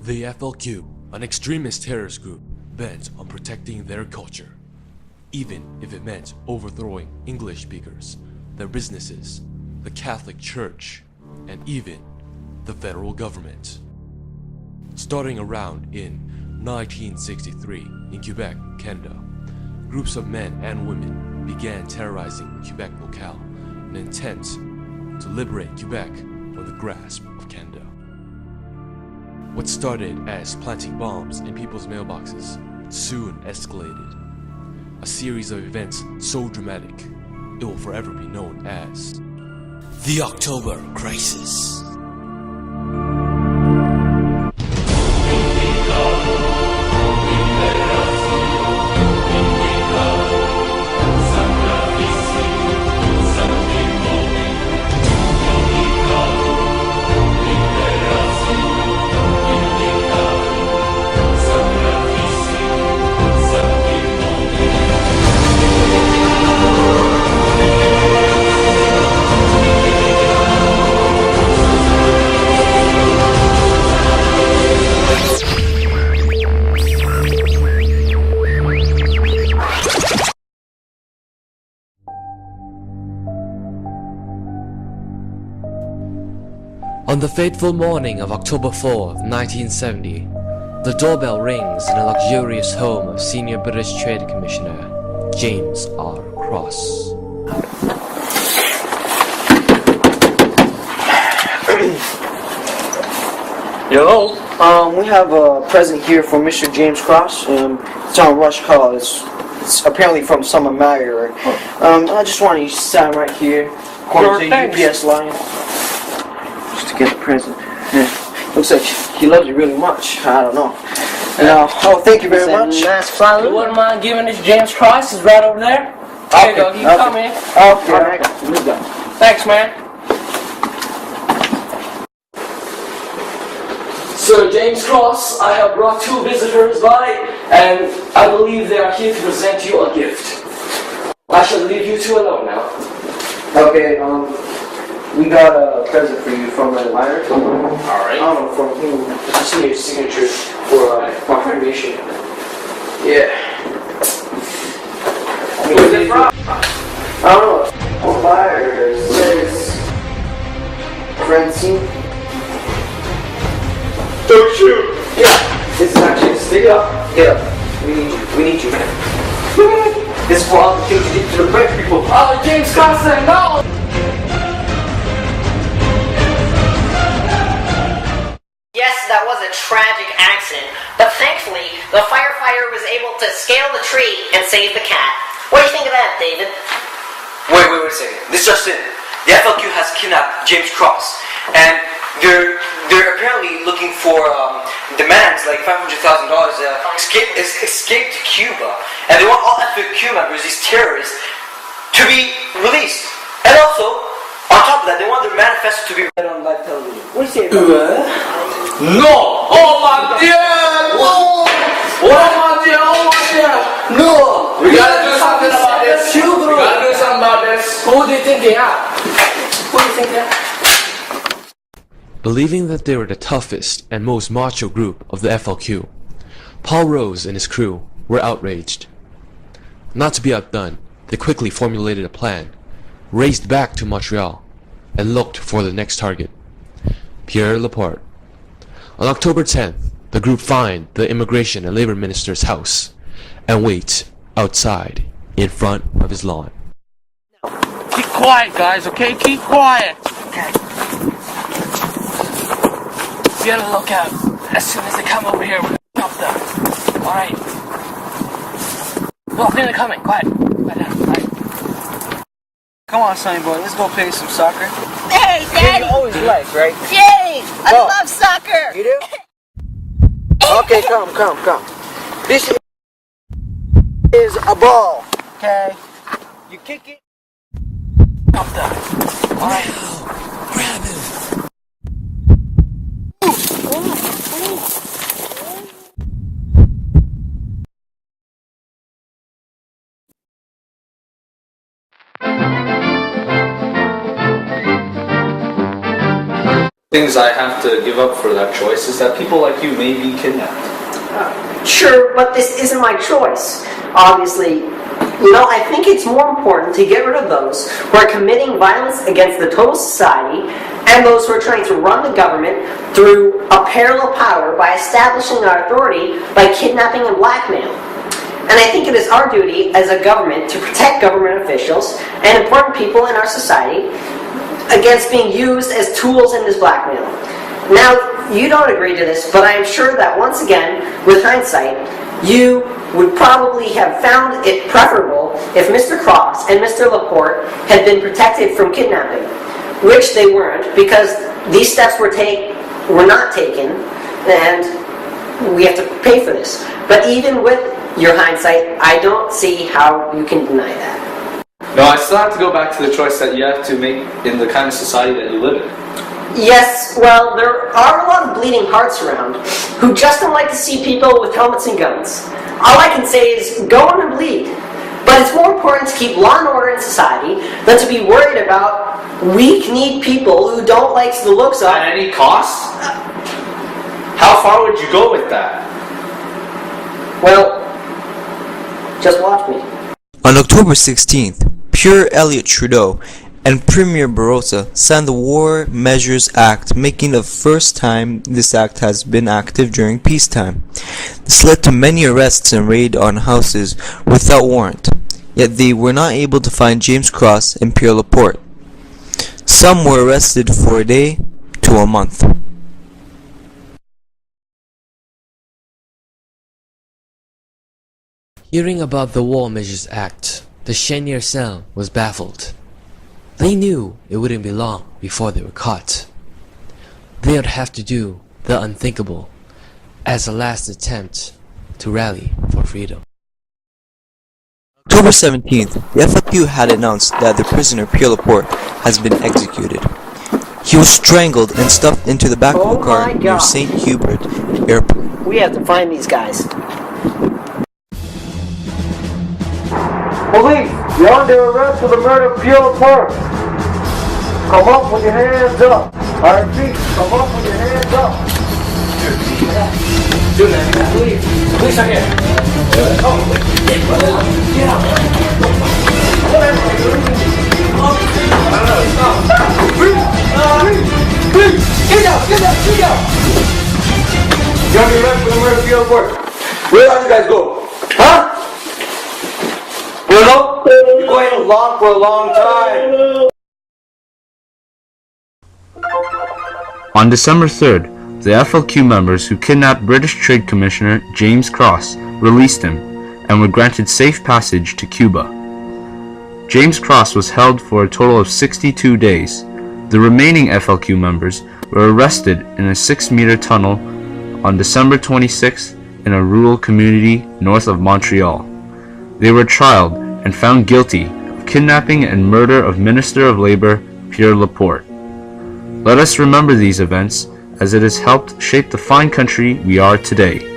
The FLQ, an extremist terrorist group bent on protecting their culture, even if it meant overthrowing English speakers, their businesses, the Catholic Church, and even the federal government. Starting around in 1963 in Quebec, Canada, groups of men and women began terrorizing the Quebec locale in an intent to liberate Quebec from the grasp of Canada. What started as planting bombs in people's mailboxes soon escalated. A series of events so dramatic, it will forever be known as the October Crisis. On the fateful morning of October 4th, 1970, the doorbell rings in a luxurious home of Senior British Trade Commissioner James R. Cross. Hello. We have a present here for Mr. James Cross. It's on rush call. It's apparently from some admirer. I just want you to stand right here, according to the UPS line. Get the present. Yeah. Looks like he loves you really much. I don't know. Thank you very much. Nice flower. You wouldn't mind giving this James Cross? Is right over there. There you go. You can come in. Okay. Right. Thanks, man. Sir James Cross, I have brought two visitors by, and I believe they are here to present you a gift. I shall leave you two alone now. Okay. We got a present for you from an admirer. Alright. I don't know from whom. Just need your signature for confirmation. Yeah. Where's it from? I don't know. Admirer says Francine. Don't shoot! Yeah. This is actually stick up. Get up. We need you, man. This is for all the things you did to the French people. Oh, James Cross said no! Yes, that was a tragic accident, but thankfully, the firefighter was able to scale the tree and save the cat. What do you think of that, David? Wait a second. This just in. The FLQ has kidnapped James Cross, and they're apparently looking for demands like $500,000 escape to Cuba, and they want all FLQ members, these terrorists, to be released. And also, on top of that, they want their manifesto to be read on live television. What do you say about that? No! Oh my dear! Oh my dear! Oh my dear! No! We gotta do something about this. We gotta do something about this. Who do you think they are? Who do you think they are? Believing that they were the toughest and most macho group of the FLQ, Paul Rose and his crew were outraged. Not to be outdone, they quickly formulated a plan, raced back to Montreal, and looked for the next target, Pierre Laporte. On October 10th, the group find the Immigration and Labor Minister's house and wait outside in front of his lawn. Keep quiet, guys, okay? Keep quiet. Okay. Be on the lookout. As soon as they come over here, we're gonna stop them. Alright. Well, I think they're coming. Quiet. Quiet down. Alright. Come on, sonny boy. Let's go play some soccer. Hey, Daddy! You always like, right? Jay! I Go. love soccer! You do? Okay, come. This is a ball. Okay. You kick it. Stop them. Alright. Grab him! Things I have to give up for that choice is that people like you may be kidnapped. Sure, but this isn't my choice. Obviously, I think it's more important to get rid of those who are committing violence against the total society and those who are trying to run the government through a parallel power by establishing our authority by kidnapping and blackmail. And I think it is our duty as a government to protect government officials and important people in our society against being used as tools in this blackmail. Now, you don't agree to this, but I am sure that once again, with hindsight, you would probably have found it preferable if Mr. Cross and Mr. Laporte had been protected from kidnapping, which they weren't, because these steps were not taken, and we have to pay for this. But even with your hindsight, I don't see how you can deny that. No, I still have to go back to the choice that you have to make in the kind of society that you live in. Yes, well, there are a lot of bleeding hearts around who just don't like to see people with helmets and guns. All I can say is go on and bleed. But it's more important to keep law and order in society than to be worried about weak-kneed people who don't like the looks of... At any cost? How far would you go with that? Well, just watch me. On October 16th, Pierre Elliott Trudeau and Premier Barroso signed the War Measures Act, making the first time this act has been active during peacetime. This led to many arrests and raids on houses without warrant, yet they were not able to find James Cross and Pierre Laporte. Some were arrested for a day to a month. Hearing about the War Measures Act, the Chenier cell was baffled. They knew it wouldn't be long before they were caught. They would have to do the unthinkable as a last attempt to rally for freedom. October 17th, the FLQ had announced that the prisoner Pierre Laporte has been executed. He was strangled and stuffed into the back of a car near St. Hubert Airport. We have to find these guys. Police, you're under arrest for the murder of Pierre Laporte. Come up with your hands up. I repeat, come up with your hands up. Do that, please. Police are here. Get down. You're under arrest for the murder of Pierre Laporte. Where are you guys go? Huh? You know, you're going along for a long time. On December 3rd, the FLQ members who kidnapped British Trade Commissioner James Cross released him and were granted safe passage to Cuba. James Cross was held for a total of 62 days. The remaining FLQ members were arrested in a 6-meter tunnel on December 26th in a rural community north of Montreal. They were trialed and found guilty of kidnapping and murder of Minister of Labour Pierre Laporte. Let us remember these events as it has helped shape the fine country we are today.